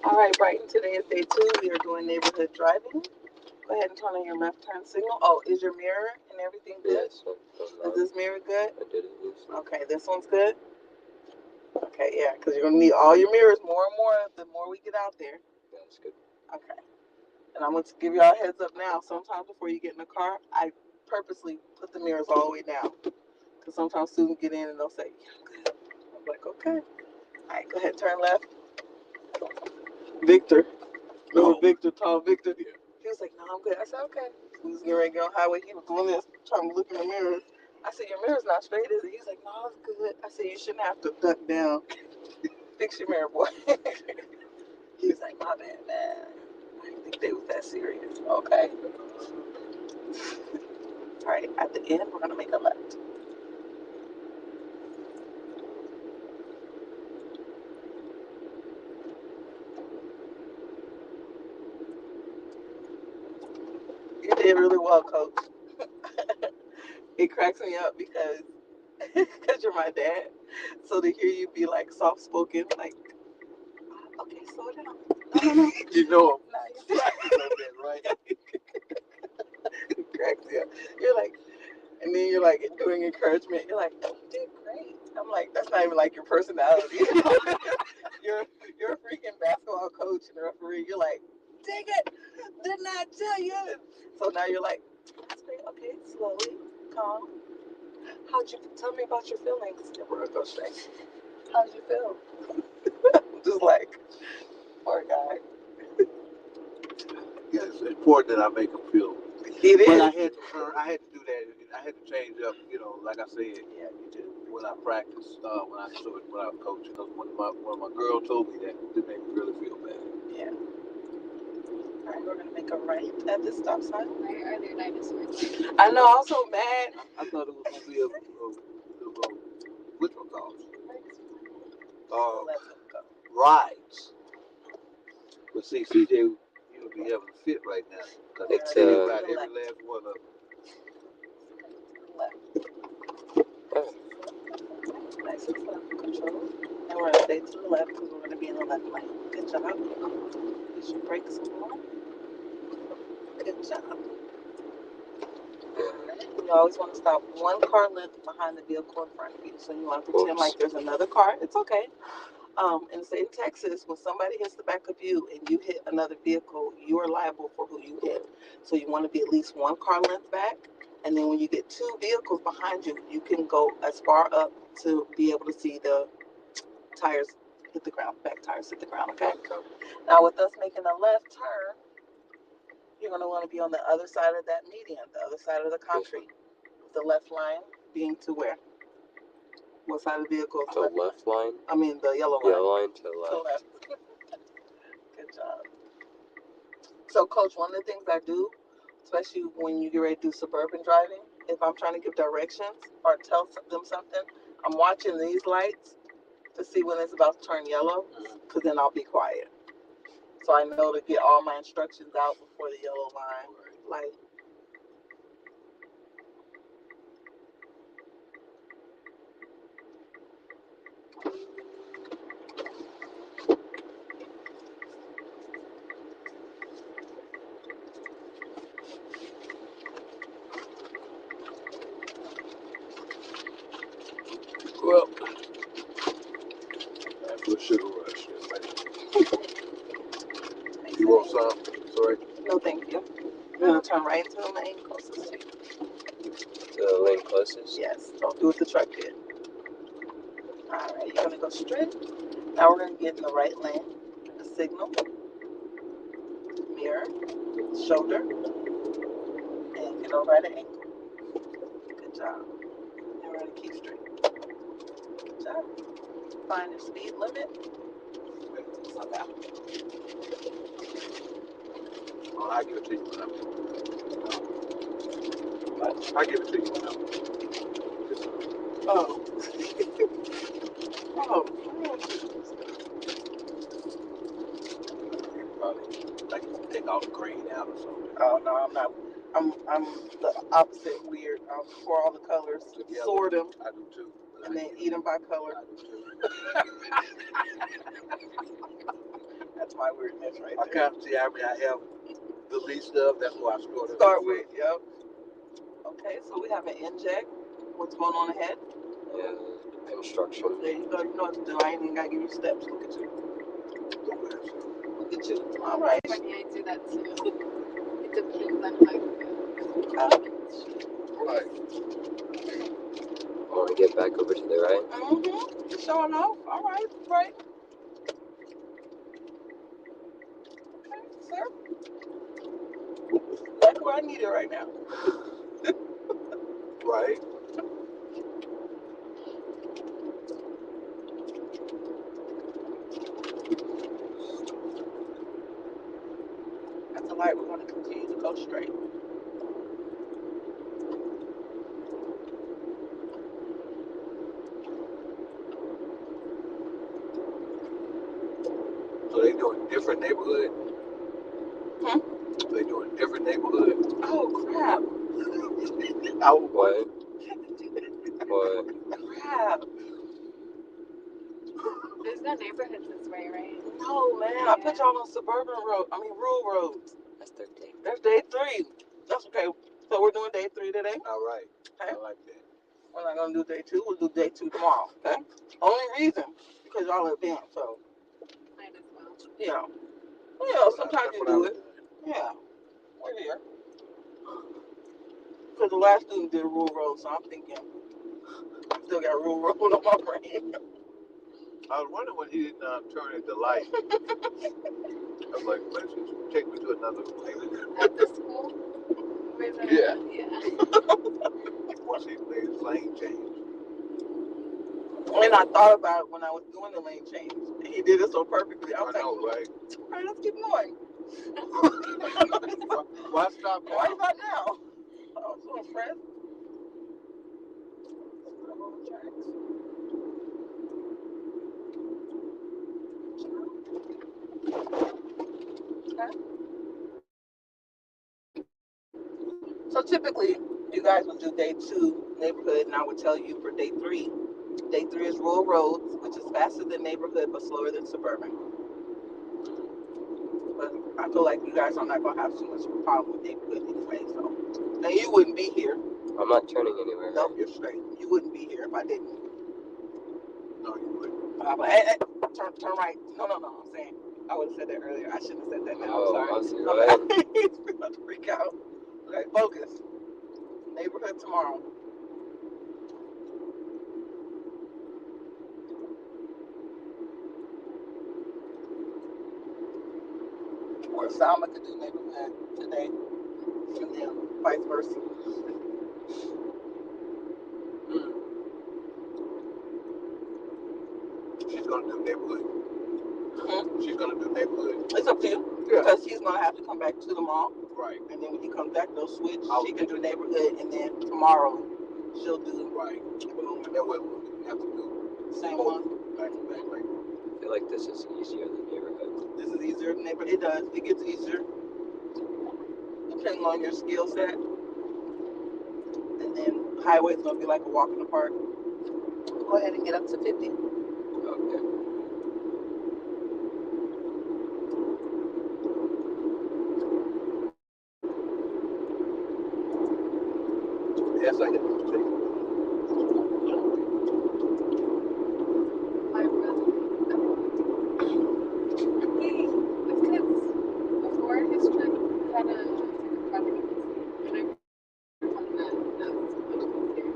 All right, Brighton, today is day 2. We are doing neighborhood driving. Go ahead and turn on your left turn signal. Oh, is your mirror and everything good? Yes. Is this mirror good? I did it. Yes. Okay, this one's good? Okay, yeah, because you're going to need all your mirrors more and more the more we get out there. Yeah, that's good. Okay. And I'm going to give y'all a heads up now. Sometimes before you get in the car, I purposely put the mirrors all the way down. Because sometimes students get in and they'll say, yeah, I'm good. I'm like, okay. All right, go ahead, turn left. Victor. Little Victor, tall Victor. He was like, no, I'm good. I said, okay. We was getting ready to get on the highway. He was doing this, trying to look in the mirror. I said, your mirror's not straight, is it? He's like, no, it's good. I said, you shouldn't have to duck down. Fix your mirror, boy. He was like, my bad, man. I didn't think they was that serious. Okay. All right, at the end, we're going to make a left. You did really well, Coach. It cracks me up because you're my dad. So to hear you be like soft spoken, like, okay, slow down. No. You know No, I'm practicing on that, right? it cracks me up. You're like, and then you're like doing encouragement. You're like, oh, you did great. I'm like, that's not even like your personality. you're a freaking basketball coach and referee. You're like, dang it, didn't I tell you? So now you're like, that's great. Okay, slowly, calm. How'd you tell me about your feelings? Deborah, go straight. How'd you feel? Just like, poor guy. Yeah, it's important that I make them feel. It is. But I had to do that. I had to change up, like I said. Yeah, you do. When I practiced, when I was coaching, one of my girls told me that it made me really feel bad. Yeah. All right, we're gonna make a right at this stop sign. Why are there dinosaurs? I know. I'm so mad. I thought it was gonna be a which one called? Rides. But see, CJ, you would be having a fit right now because It's, they ride every last one of them. Nice and slow. Control. And we're gonna stay to the left because we're gonna be in the left lane. Good job. Use your brakes more. Good job. You always want to stop one car length behind the vehicle in front of you. So you want to pretend like there's another car. It's okay. And say in Texas, when somebody hits the back of you and you hit another vehicle, you are liable for who you hit. So you want to be at least one car length back. And then when you get two vehicles behind you, you can go as far up to be able to see the tires hit the ground, back tires hit the ground, okay? Now with us making a left turn, you're going to want to be on the other side of that median, the other side of the concrete. The left line being to where? What side of the vehicle? The left line? I mean the yellow line. Yellow line to the left. To left. Good job. So Coach, one of the things I do, especially when you get ready to do suburban driving, if I'm trying to give directions or tell them something, I'm watching these lights to see when it's about to turn yellow, because then I'll be quiet. So I know to get all my instructions out before the yellow line light. Well, after a sugar rush. You want some? Sorry. No, thank you. You're going to turn right into the lane closest to you. To the lane closest? Yes, don't do what the truck did. Alright, you're going to go straight. Now we're going to get in the right lane. A signal, mirror, shoulder, and get over at an angle. Good job. And we're going to keep straight. Good job. Find your speed limit. Slow down. Oh, I give it to you when I give it to you when Oh. Oh. Probably like take all the green out or something. Oh, no, I'm not. I'm the opposite weird. I'm for all the colors, Yeah, sort them, I do too. and then eat them by color. I do too. That's my weirdness right I there. can't see how many I have the least of. That's what I Start with, yep. Okay, so we have an inject. What's going on ahead? And construction. There you go. You know what to do. I ain't even gotta give you steps. Look at you. Look at you. All right. Funny, I do that too. It depends on how you Right. I want to get back over to the right. Mm-hmm. You're showing off. All right. Right. Okay, sir. That's where I need it right now. Right. That's a light. We're going to continue to go straight. So they doing different neighborhood? Hmm? They doing different neighborhood? Oh, crap. What? What? Crap. There's no neighborhoods this way, right? No, man. I put y'all on rural roads. That's their day. That's day 3. That's okay. So we're doing day 3 today. All right. Okay. I like that. We're not going to do day 2. We'll do day 2 tomorrow. Okay. Only reason, because y'all advanced. So, Might as well. yeah. Well, sometimes you do it. Yeah. We're here. Because the last student did rural road, so I'm thinking, I still got rural road on my brain. I was wondering when he didn't turn at the light. I was like, let's just take me to another place. At the school? Where's that? Yeah. Yeah. Once he made his lane change. And I thought about it when I was doing the lane change. And he did it so perfectly. I I was like, know, right? all right, let's keep going. Why stop now? Why not now? I was so impressed. Okay. So typically, you guys would do day 2 neighborhood, and I would tell you for day 3. Day 3 is rural roads, which is faster than neighborhood but slower than suburban. But I feel like you guys are not going to have too much of a problem with neighborhood anyway. So, and you wouldn't be here. I'm not turning anywhere. No, you're straight. You wouldn't be here if I didn't. No, you wouldn't. But hey, turn right. No. I'm saying I would have said that earlier. I shouldn't have said that now. I'm sorry. I'll see. Go ahead. He's about to freak out. Okay, focus. Neighborhood tomorrow. Or Salma could do neighborhood today, and then vice versa. She's gonna do neighborhood. Mm-hmm. She's gonna do neighborhood. It's up to you. Yeah. Because he's gonna have to come back to the mall, Right. and then when he comes back, they'll switch. She can do neighborhood, and then tomorrow she'll do Right. And that way we have to do same both one. back to back. Like, I feel like this is easier than neighborhood. This is easier than neighborhood. It does. It gets easier depending on your skill set. And then highway's gonna be like a walk in the park. Go ahead and get up to 50. Okay. yes, I get to take. My brother. Because before his trip, he had a property and I told him that was much easier.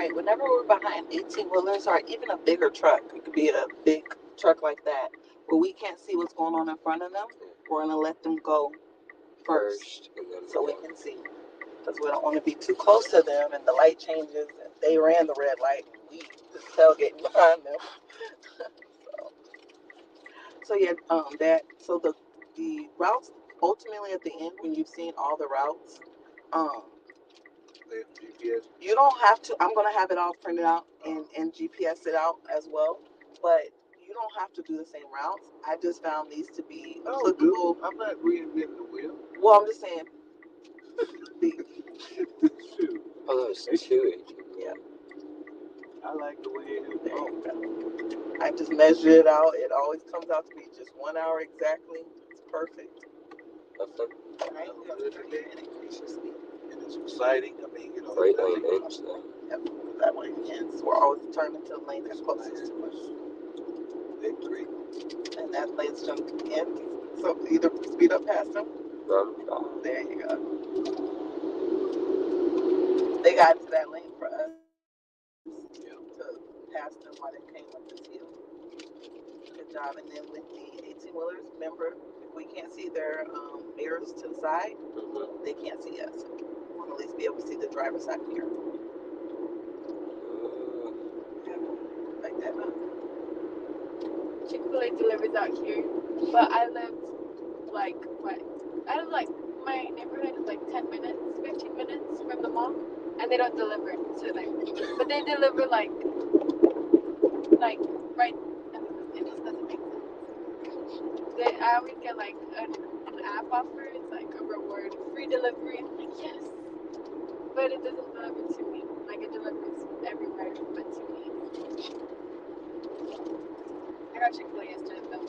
right, whenever we're behind 18-wheelers or even a bigger truck, it could be a big truck like that, where we can't see what's going on in front of them, we're going to let them go first and then so we can see. Because we don't want to be too close to them and the light changes and they ran the red light and we just tailgating behind them. So yeah, the routes ultimately at the end when you've seen all the routes, They have GPS. you don't have to. I'm gonna have it all printed out and GPS it out as well, but you don't have to do the same routes. I just found these to be applicable. I'm not reinventing the wheel. Well, I'm just saying. Shoot. Oh, that was 2. Yeah. I like the way it is. There you go. I just measure it out. It always comes out to be just 1 hour exactly. It's perfect. Nothing. Right? And it's exciting. I mean, Right lane ends though. Yep. That way ends. We're always turning to the lane that's closest to us. They're great. And that lane's going to end. So either speed up past them. There you go. They got into that lane for us to pass them while they came up this hill. Good job. And then with the 18-wheelers, remember, we can't see their mirrors to the side. They can't see us. We want to at least be able to see the driver's side mirror. Like that, huh? Chick-fil-A delivers out here, but I lived like my neighborhood is like 10 minutes, 15 minutes from the mall, and they don't deliver to there. But they deliver like right, it just doesn't make sense. I always get like an app offer, it's like a reward, free delivery. I'm like, yes, but it doesn't deliver to me. Like it delivers everywhere, but to me. I got Chick-fil-A yesterday though.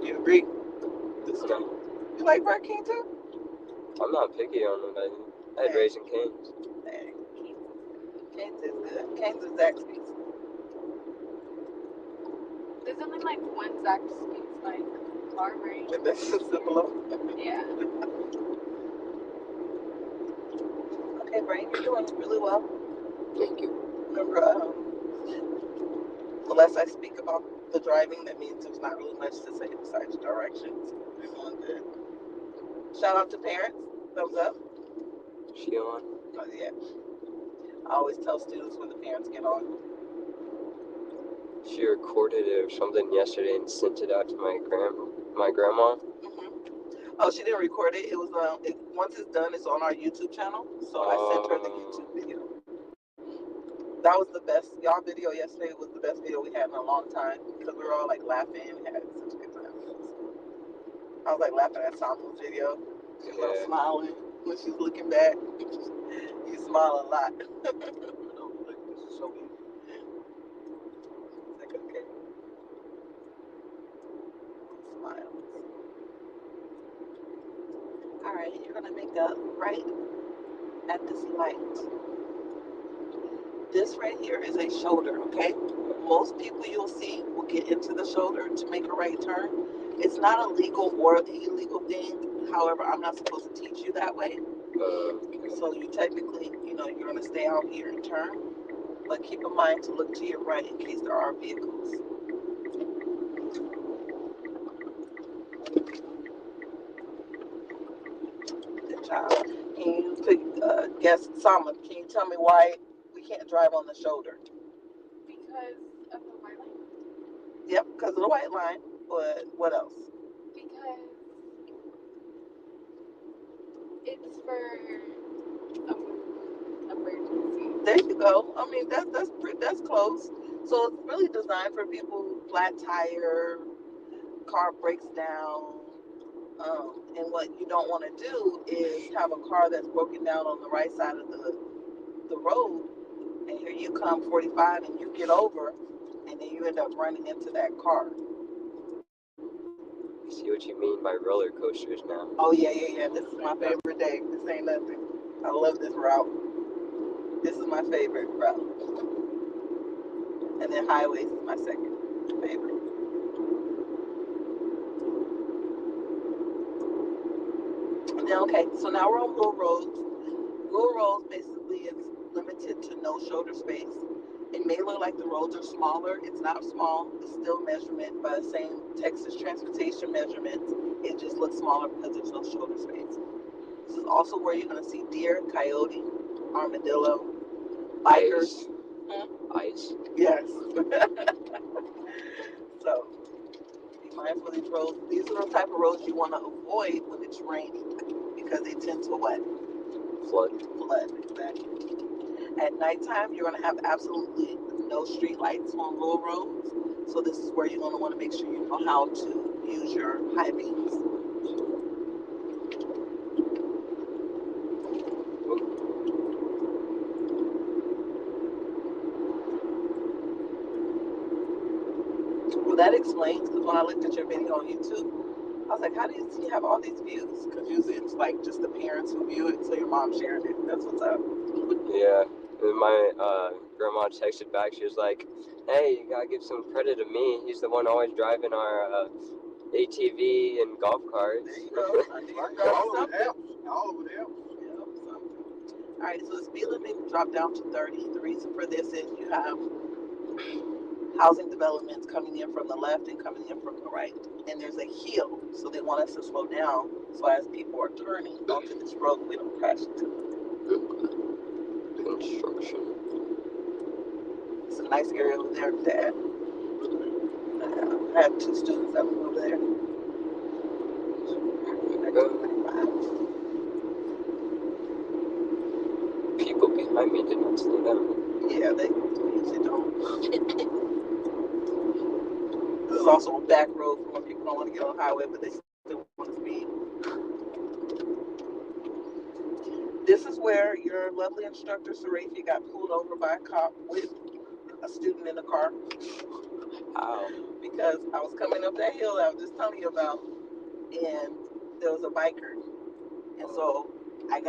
You agree? No, You like Burger King too? I'm not picky on it. I had Raising Cane's. Dang. Cane's is good. Cane's is Zaxby's. There's only like one Zaxby's like bar, right? And that's similar. Yeah. Okay, Brain, you're doing really well. Thank you. Remember, the less I speak about the driving, that means there's not really much to say besides directions. We're doing good. Shout out to parents. Thumbs up. She on? Oh, yeah. I always tell students when the parents get on. She recorded it or something yesterday and sent it out to my grandma. Oh, she didn't record it. It was once it's done, it's on our YouTube channel. So I sent her the YouTube video. That was the best. Y'all video yesterday was the best video we had in a long time because we were all like laughing and had such a good time. I was like laughing at Sama's video. She was like smiling when she's looking back. You smile a lot. This is so easy. It's like, okay. Smiles. All right, you're gonna make a right at this light. This right here is a shoulder, okay? Most people you'll see will get into the shoulder to make a right turn. It's not a legal or illegal thing. However, I'm not supposed to teach you that way. So you technically, you're going to stay out here and turn. But keep in mind to look to your right in case there are vehicles. Good job. Can you guess, Sama, can you tell me why we can't drive on the shoulder? Because of the white line? Yep, because of the white line. But what else? Because it's for emergency. There you go. I mean, that's close. So it's really designed for people flat tire, car breaks down. And what you don't want to do is have a car that's broken down on the right side of the road, and here you come 45 and you get over, and then you end up running into that car. See what you mean by roller coasters now. Oh yeah. This is my favorite day. This ain't nothing. I love this route. This is my favorite route. And then highways is my second favorite. And then, okay, so now we're on rural roads. Rural roads basically is limited to no shoulder space. It may look like the roads are smaller. It's not small. It's still measurement by the same Texas transportation measurements. It just looks smaller because there's no shoulder space. This is also where you're going to see deer, coyote, armadillo, bikers. Ice. Yes. So be mindful of these roads. These are the type of roads you want to avoid when it's raining because they tend to what? Flood, exactly. At nighttime, you're going to have absolutely no street lights on rural roads. So this is where you're going to want to make sure you know how to use your high beams. Well, that explains, because when I looked at your video on YouTube, I was like, how do you have all these views? Because usually it's like just the parents who view it, so your mom's sharing it. That's what's up. Yeah. And my grandma texted back. She was like, "Hey, you gotta give some credit to me. He's the one always driving our ATV and golf carts." There you go. I knew you were going All over something. the house. All over the house. Yeah, something. All right, so the speed limit dropped down to 30. The reason for this is you have housing developments coming in from the left and coming in from the right. And there's a hill, so they want us to slow down. So as people are turning onto this road, we don't crash into them. Construction. It's a nice area over there, Dad. I have 2 students that live over there. People behind me did not slow down. Yeah, they usually don't. This is also a back road for when people don't want to get on the highway, but they still want to speed. This is where your lovely instructor, Sarafi, got pulled over by a cop with a student in the car. Ow. Because I was coming up that hill that I was just telling you about, and there was a biker. And so I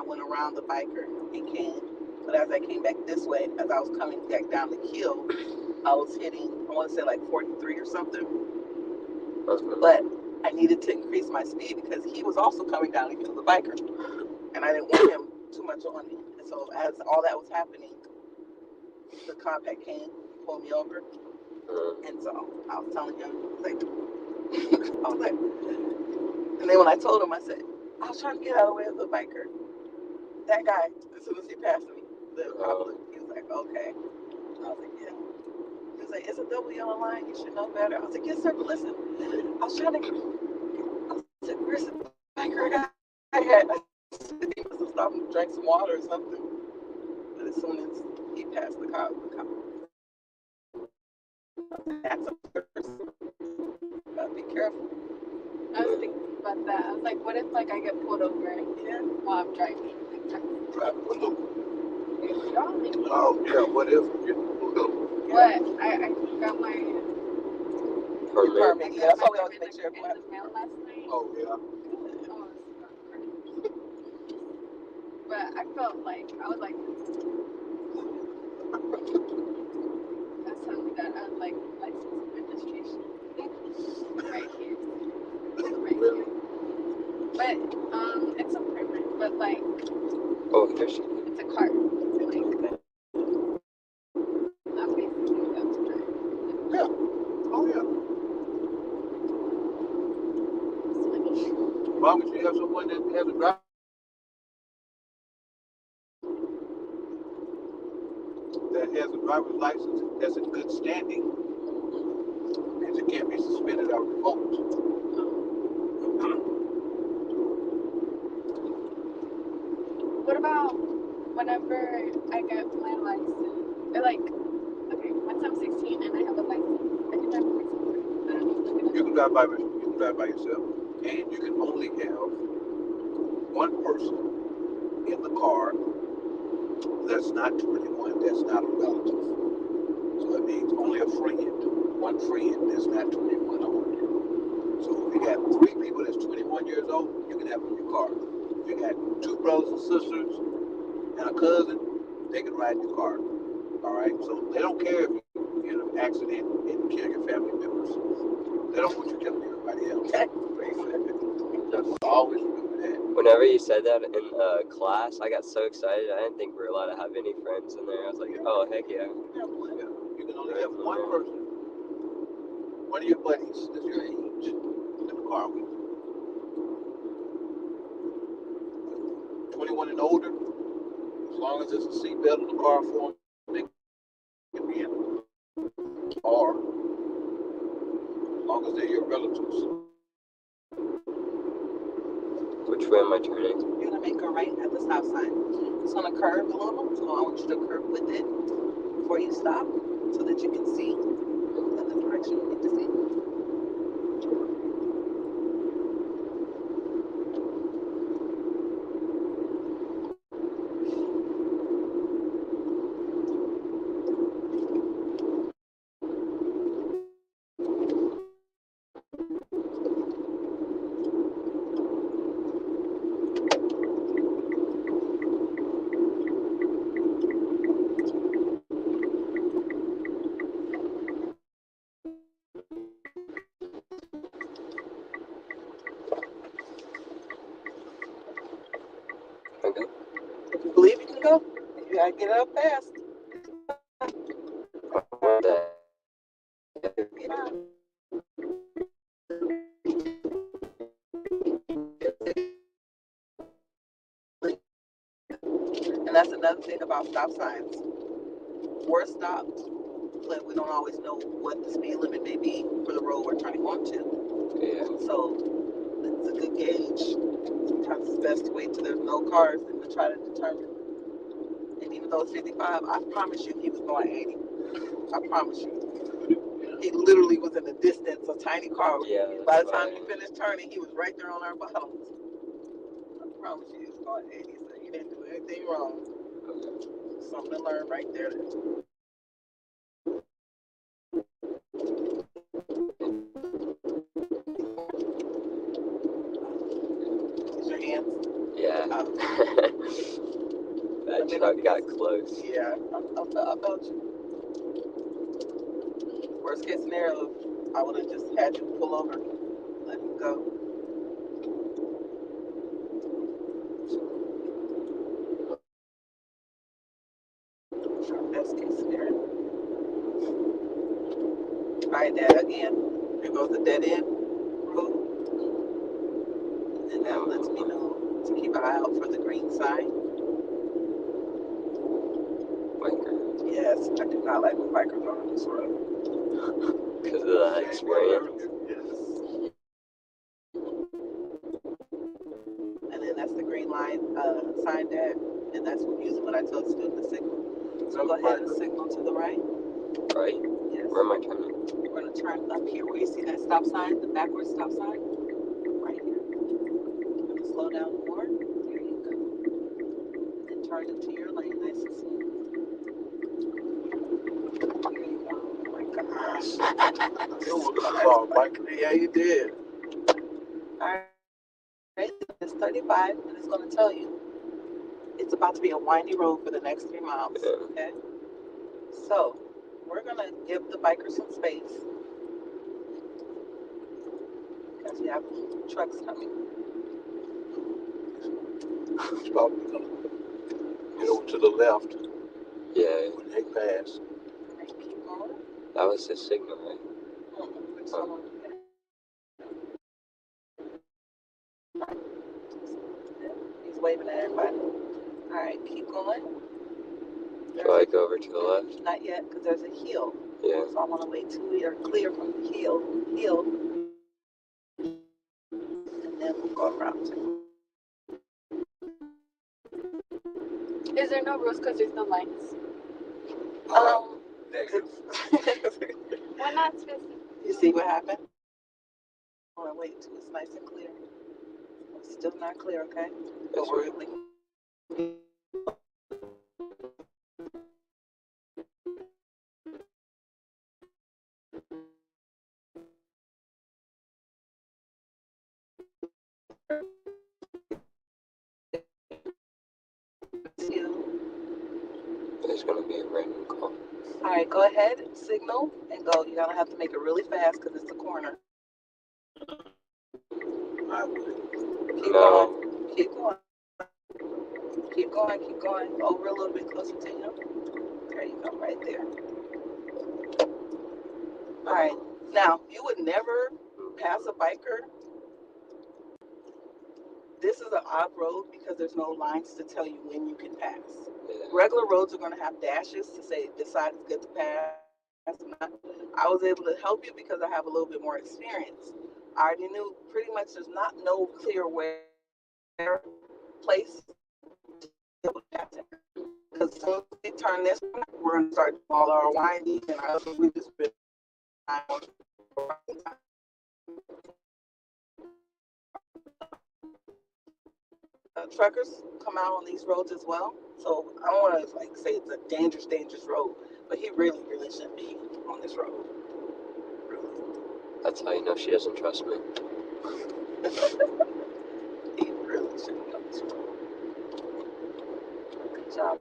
went around the biker and came. But as I came back this way, as I was coming back down the hill, I was hitting, I want to say like 43 or something. But I needed to increase my speed because he was also coming down the hill, the biker. And I didn't want him too much on me. And so as all that was happening, the cop had came, pulled me over. And so I was telling him, like, I was like, and then when I told him, I said, I was trying to get out of the way of the biker. That guy, as soon as he passed me, the cop looked, he was like, okay. I was like, yeah. He was like, it's a double yellow line, you should know better. I was like, yes, sir, but listen, I was trying to, I said, where's the biker I had? I said, he must have stopped and drank some water or something. But as soon as he passed the cop that's a person. Gotta be careful. I was thinking about that. I was like, what if like I get pulled over while I'm driving? Oh, yeah, what if you get pulled over? What? I got my permit. Yeah, that's why we always make sure in the mail last night. Oh, yeah. Oh, it's but I felt like I was like that's something that I was like license registration right here. Right here. But it's a permit, but like There's it's a car. So like I'm basically about to drive. Yeah. Oh, yeah. Why would you have someone that has a driver that has a driver's license that's in good standing, and it can't be suspended or revoked? What about whenever I get my license? Or like, okay, once I'm 16 and I have a license, I can drive a license. I don't need to look it You up. can drive by yourself, and you can only have one person in the car that's not 21, that's not a relative. So that means only a friend, one friend that's not 21 on. So if you got 3 people that's 21 years old, you can have them in your car. If you got 2 brothers and sisters and a cousin, they can ride in your car. All right, so they don't care if you get in an accident and kill your family members. They don't want you killing everybody else. Just always remember that. Whenever you said that in class, I got so excited. I didn't think we were allowed to have any friends in there. I was like, oh, heck yeah. You can only have one person, one of your buddies that's your age, in the car with you. 21 and older, as long as there's a seatbelt in the car for them, they can be in it. Or as long as they're your relatives. Which way am I turning? You're gonna make a right at the stop sign. It's gonna curve a little, so I want you to curve with it before you stop, so that you can see in the direction you need to see. Okay. If you believe you can go, you gotta get up fast. Get out. And that's another thing about stop signs. We're stopped, but we don't always know what the speed limit may be for the road we're trying to go onto. Yeah. So it's a good gauge. Sometimes it's best to wait till there's no cars than to try to determine. And even though it's 55, I promise you he was going 80. I promise you. He literally was in the distance, a tiny car. Yeah, By the time you finished turning, he was right there on our bottoms. I promise you he was going 80, so you didn't do anything wrong. Something to learn right there. Use your hands. Yeah. That truck got close. Yeah, I felt you. Worst case scenario, I would have just had you pull over, let him go. Best case scenario. All right, Dad, again, here goes the dead end road. And that lets me know to keep an eye out for the green sign. Biker. Yes, I do not like when bikers are on this road. Because of that experience. Yes. And then that's the green line sign, Dad. And that's usually what I tell the student to signal. So go ahead and signal to the right. Right? Yes. Where am I turning? We're going to turn up here where you see that stop sign, the backwards stop sign. Right here. We're going to slow down more. There you go. And turn into your lane nice and smooth. There you go. Oh my gosh. Yeah, you did. All right. It's 35, and it's going to tell you it's about to be a windy road for the next 3 miles. Okay? So, we're going to give the bikers some space because we have trucks coming. It's probably going to get over to the left Yeah. when they pass. All right, keep going. That was his signal, right? Which one? He's waving at everybody. All right, keep going. Do I go over to the left? Not yet, because there's a hill. Yeah. So I want to wait till we are clear from the hill, and then we'll go around. Is there no rules because there's no lines? Negative. Why not specific? You see what happened? I want to wait till it's nice and clear. It's still not clear, okay? That's right. gonna be a random call. All right, go ahead, signal, and go. You're gonna have to make it really fast because it's a corner. I would. Keep No. going. Keep going. Keep going. Keep going. Over a little bit closer to him. There you go, right there. All right. Now, you would never pass a biker. This is an odd road because there's no lines to tell you when you can pass. Yeah. Regular roads are going to have dashes to say this side is good to pass. I was able to help you because I have a little bit more experience. I already knew pretty much there's not no clear where place to pass it. Because as soon as we turn this, we're going to start doing all our winding and our we just been truckers come out on these roads as well. So I don't want to like say it's a dangerous road, but he really shouldn't be on this road. Really. That's how you know she doesn't trust me. He really shouldn't be on this road. Good job.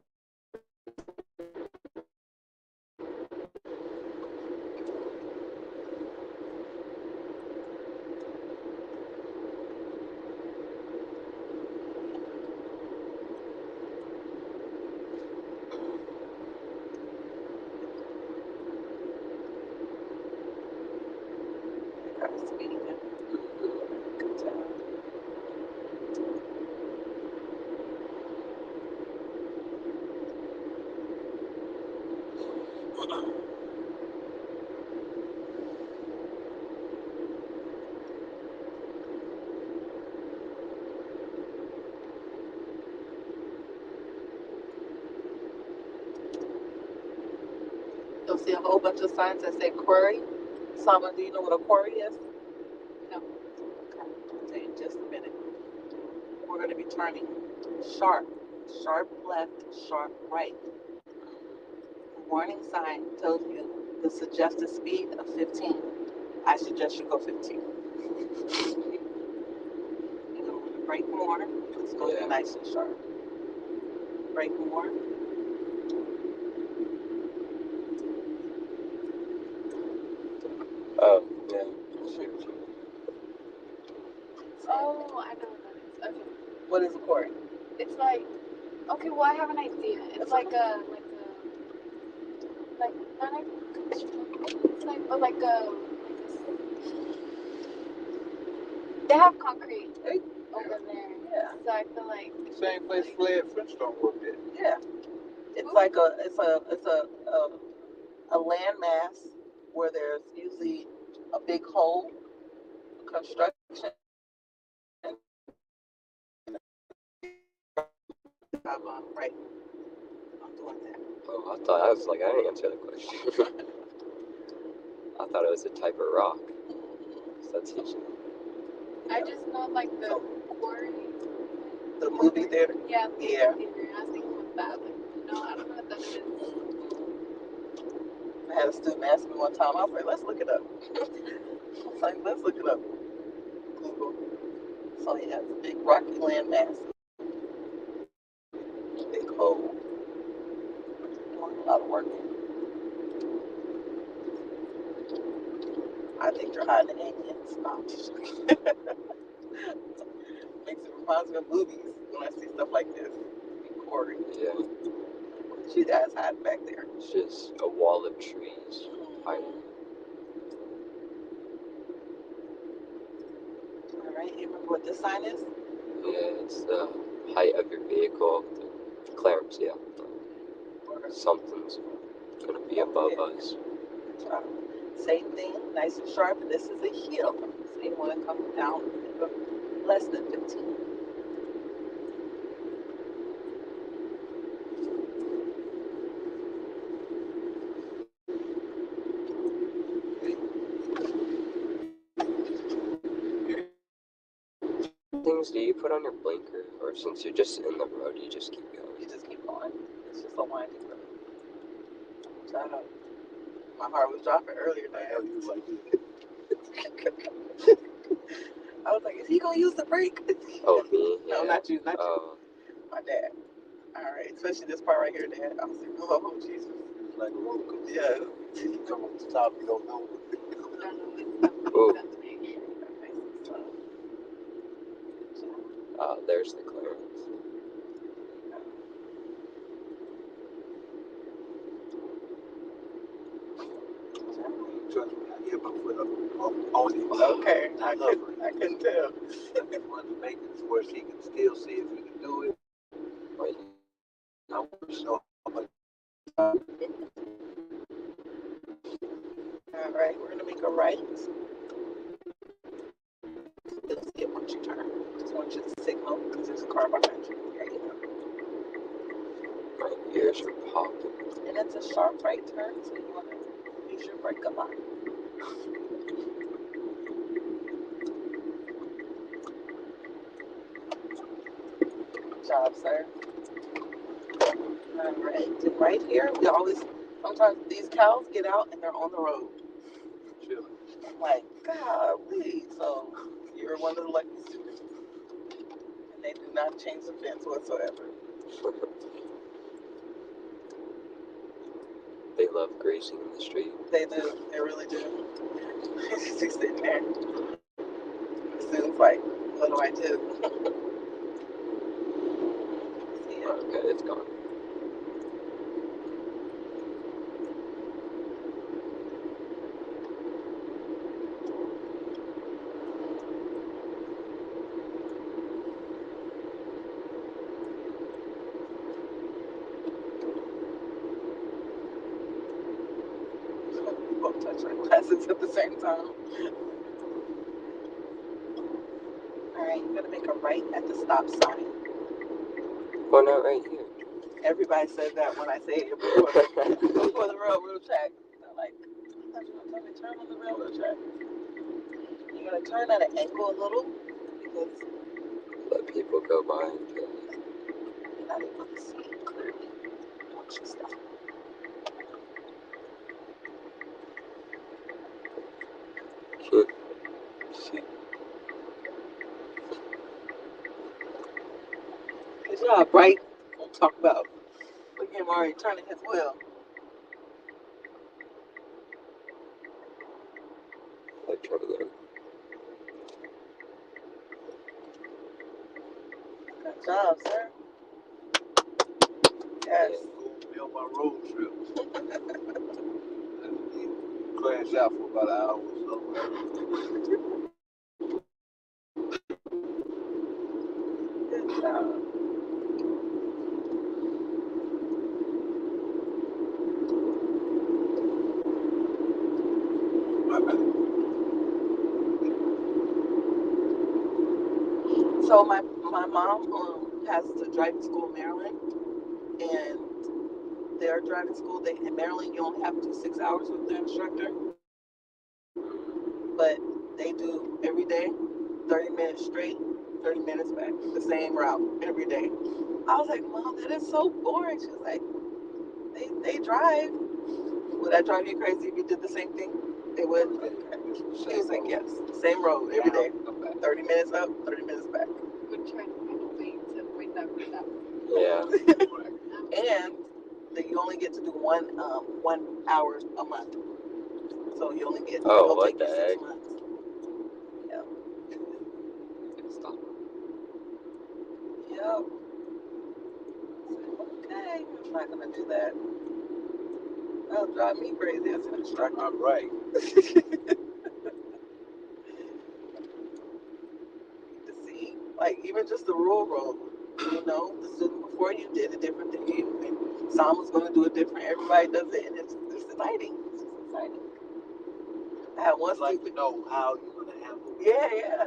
Good job. You'll see a whole bunch of signs that say quarry. Sama, do you know what a quarry is? No. Okay, I'll tell you in just a minute. We're going to be turning sharp left, sharp right. Warning sign tells you the suggested speed of 15. I suggest you go 15. You're going to brake more. It's going to be nice and sharp. Brake more. Oh, yeah. Oh, I know what that is. Okay. What is a quarry? It's like, okay, well, I have an idea. It's like not a construction. It's like, but like a they have concrete over there. Yeah. So I feel like Same place Fred Flintstone worked at. Yeah. It's like a landmass where there's usually a big hole, construction. Right. I'm doing that. Oh, I was like, I didn't answer the question. I thought it was a type of rock. So that's teaching. I just know like the quarry. The movie theater? Yeah. Yeah. The theater. I was thinking with that. Like, no, I don't know what that is. I had a student ask me one time, I was like, let's look it up. I was like, let's look it up. Google. So yeah, it's a big rocky landmass. Big hole. Doing a lot of work. I think they're hiding aliens. No, I'm just joking. Makes it reminds me of movies when I see stuff like this. Big quarry. Yeah. What you guys hiding back there? It's just a wall of trees. Hiding. Alright, you remember what this sign is? Yeah, it's the height of your vehicle, the clearance, yeah. Something's gonna be above us. Good job. Same thing, nice and sharp. This is a hill, so you want to come down less than 15. Things do you put on your blinker, or since you're just in the road, you just keep going? You just keep going. It's just a winding road. Shout out. My heart was dropping earlier I today. know you like it. I was like, is he gonna use the brake? Oh, me? No, Yeah. not you, not you. Oh, My dad. All right, especially this part right here, Dad. I was like, oh, Jesus. It's like a roller coaster. Yeah. You come up to the top, you don't know. Ooh. Okay, so, There's the clearance. Trust me, I hear my foot on it. okay, I I couldn't tell. I've been wanting to make it to where she can still see if we can do it. Wait. I want to know how much. All right, we're gonna make a right. You'll see it once you turn. Just want you to signal because there's a car behind you. There you go. My ears are popping. And it's a sharp right turn, so you want to use your brake a lot. Good job, sir. All right, and right here, we always, sometimes these cows get out and they're on the road. Chilling. I'm like, golly. So you're one of the lucky students. And they do not change the fence whatsoever. They love grazing in the street. They do. They really do. She's just sitting there. The student's like, what do I do? See it? Okay, it's gone. We both touch our glasses at the same time. All right, you're gonna make a right at the stop sign. Why not right here? Everybody said that when I say it before the railroad track. They're like, I thought you were gonna tell me to turn on the railroad track. You're gonna turn at an angle a little because Let people go by. you're not able to see clearly once you stop. Can't see. Good job, right? We'll talk about. Look at him already turning his wheel. Like turning in. Good job, sir. Yes. Go be on my road trip. Crash out for about an hour or so. Good job. My bad. So my mom has a driving school in Maryland, and their driving school, in Maryland, you only have to do 6 hours with the instructor, but they do every day, 30 minutes straight, 30 minutes back, the same route every day. I was like, Mom, that is so boring. She was like, they drive. Would that drive you crazy if you did the same thing? It would. She was like, yes, same road every day, 30 minutes up, 30 minutes back. We're trying to find a way to avoid that without. Yeah. And that you only get to do 1 hour a month. So you only get. Oh, it'll what take the you 6 heck? months. Yep. Stop. Yep. Okay, I'm not gonna do that. That'll drive me crazy as an instructor. All right. To see, like even just the rural road, the student before you did it different than you, and some was gonna do it different. Everybody does it, and it's exciting. It's just exciting. I had one I'd like student. to know how you're gonna handle it. Yeah.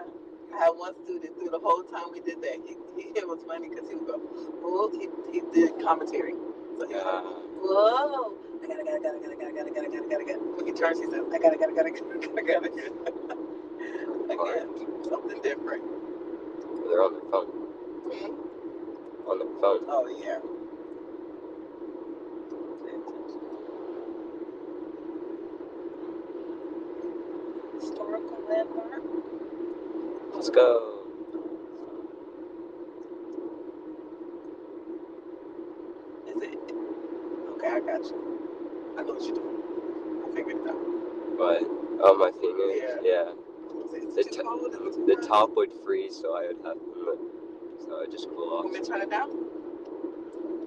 I had one student through the whole time we did that. It was funny because he would go, "Whoa!" He did commentary. So he was like, "Whoa! I gotta. When he turns, he says, I gotta. Again, something different." They're on their phone. On their phone. Oh yeah. Pay attention. Historical landmark. Let's go. got you. I know what you're doing. I figured it out. But my fingers, yeah. Is it too cold? Is it too The hot? top would freeze, so I would have so I would just cool off. Want me to turn it down?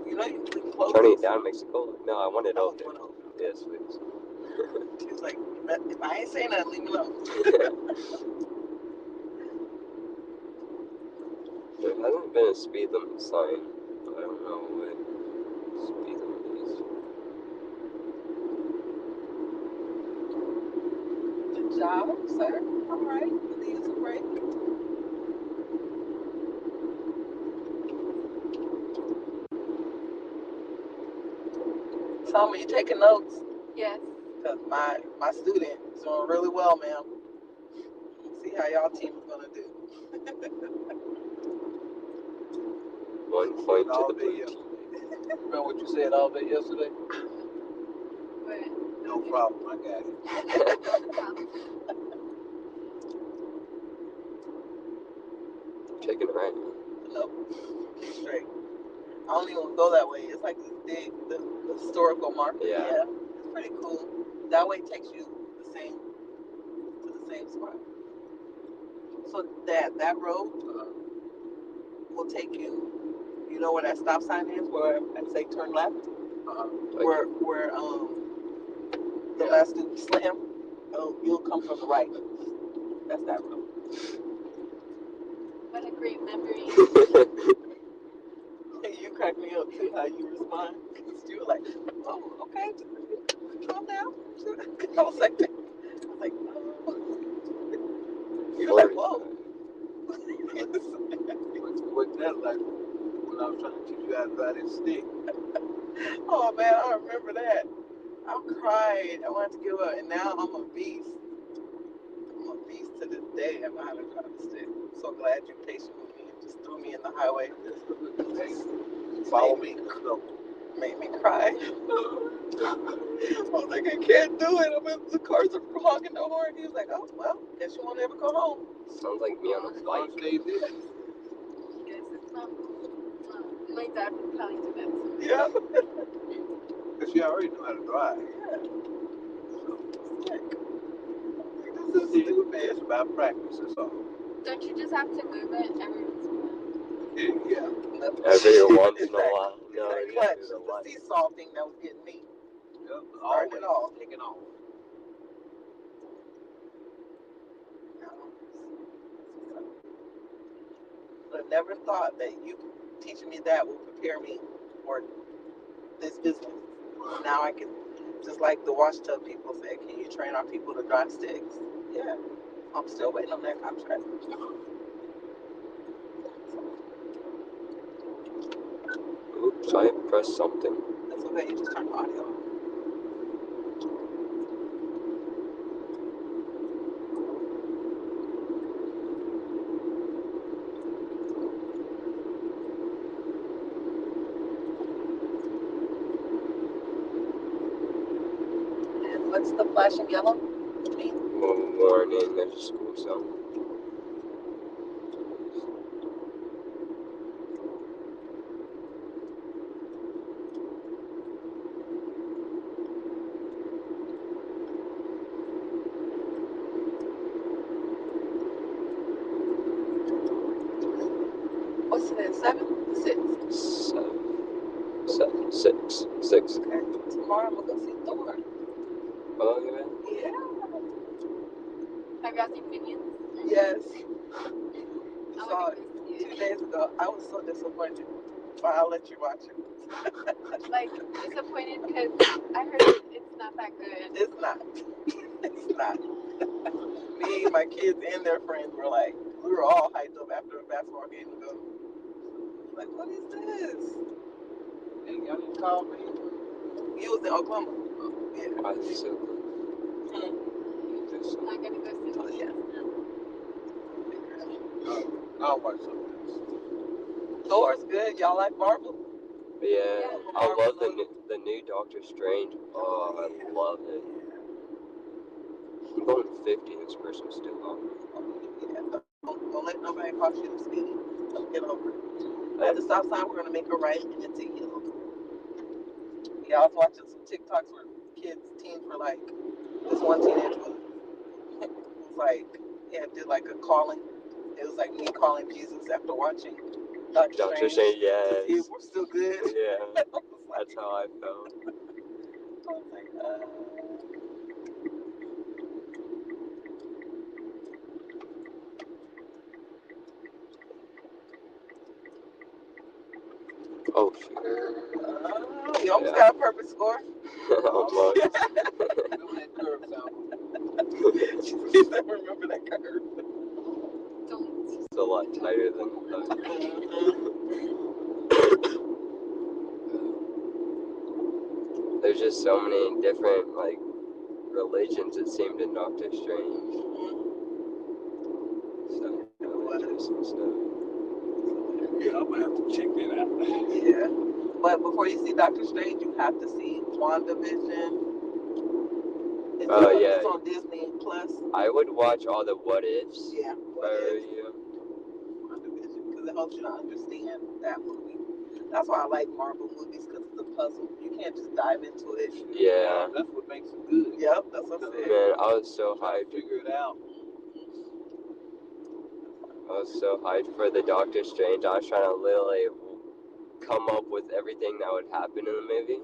You know you can close Turning it this. down makes it cold. No, I want it Oh, open. you want to open it? Yes, please. She was like, if I ain't saying nothing, leave me alone. There hasn't been a speed limit sign. I don't know what speed limit is. Good job, sir. All right. Use a break. Tell me, you taking notes? Yes. Because my student is doing really well, ma'am. Let's see how y'all team is going to do. 1 point to all the day blue team. yesterday. Remember what you said all day yesterday? But No problem, I got it. Taking it right. Nope. Keep straight. I don't even go that way. It's like this big, the historical marker. Yeah. It's pretty cool. That way takes you to the same spot. So that road will take you. You know where that stop sign is? Where I say turn left. Where the last student slam. Oh, you'll come from the right. That's that road. what a great memory. You crack me up too. How you respond? Because you were like, oh, okay, calm down. I was like, oh. You're like, whoa. What's that like when I was trying to teach you how to drive that stick? Oh man, I remember that. I cried. I wanted to give up, and now I'm a beast. I'm a beast to this day. I know how to drive a stick. I'm so glad you're patient with me and just threw me in the highway. Follow me. Let's go. Made me cry. I was like, I can't do it. The cars are honking the horn. He was like, oh well, guess you won't ever go home. Sounds like me on a bike. Yes, it's not. My dad would probably do that too. Yeah. Because she already knew how to drive. Yeah. This is stupid. It's about practice, that's all. Don't you just have to move it every once in a while? Yeah. Every once in a while. No, that you clutch, do the the light. seesaw thing that was getting me. Yep. Starting it off. Taking off. But I never thought that you teaching me that would prepare me for this business. Now I can, just like the wash tub people say, can you train our people to drive sticks? Yeah. I'm still waiting on that contract. Oops, I pressed something. That's okay, you just turn the audio on. And what's the flashing yellow mean? Warning, there's a school zone. What's it? 7? 6. 6. Okay. Tomorrow I'm gonna go see Thor. Oh, yeah. Yeah. Have y'all seen Minions? Yes. I Saw want it to go see 2 it. days ago. I was so disappointed. But I'll let you watch it. Like, disappointed because I heard it's not that good. It's not. It's not. Me, my kids, and their friends were like, we were all hyped up after a basketball game to go. Like, what is this? Hey, y'all didn't call me. You was in Oklahoma. Yeah. I think so. I'm not gonna go see Oh, it. yeah. I'll watch something else. Thor's good. Y'all like Marvel? Yeah, I love the new Doctor Strange. Oh, I love it. I'm going 50. This person's still on. Yeah. Don't let nobody cross you the speed. Don't get over it. At the stop sign, we're going to make a right and it's a yellow. Yeah, I was watching some TikToks where teens were like, this one teenager was like, yeah, did like a calling. It was like me calling Jesus after watching Doctor Doctor Strange Strange, to see if yes. we're still good. Yeah, I was like, that's how I felt. Oh, shoot. You almost got a perfect score. Almost. Remember that curve sound? She said, remember that curve. Don't. It's a lot tighter than I thought. There's just so many different, like, religions, it seemed, in Doctor Strange. So, religious and stuff. Yeah, I'm gonna have to check that out. Yeah. But before you see Doctor Strange, you have to see WandaVision. It's on Disney Plus. I would watch all the what ifs. Yeah. What if? WandaVision, because it helps you to understand that movie. That's why I like Marvel movies, because it's a puzzle. You can't just dive into it. Yeah. That's what makes it good. Yep, that's what I said. Man, I was so Try to hyped. figure it out. I was so hyped for the Doctor Strange. I was trying to literally come up with everything that would happen in the movie.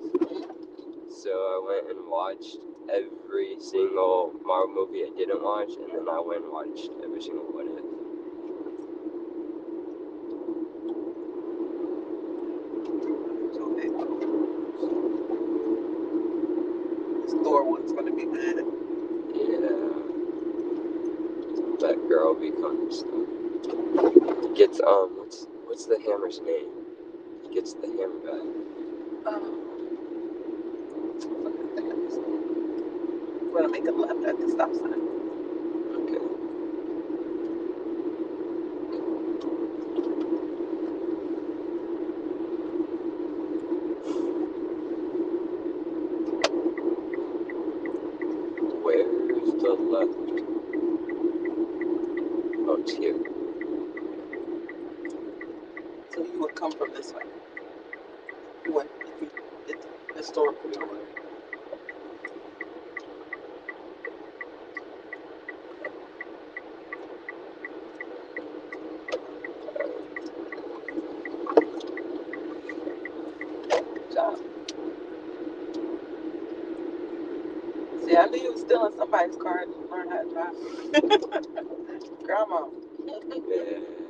So I went and watched every single Marvel movie I didn't watch, and then I went and watched every single what if. This Thor one's going to be good. Yeah. That girl becomes gets what's the hammer's name? He gets the hammer back. We're going to make a left at the stop sign. Okay. Where's the left? Oh, it's here. So you would come from this way. You went if you did the historical tour. Good job. See, I knew you was stealing somebody's car and learn how to drive. Grandma. Yeah.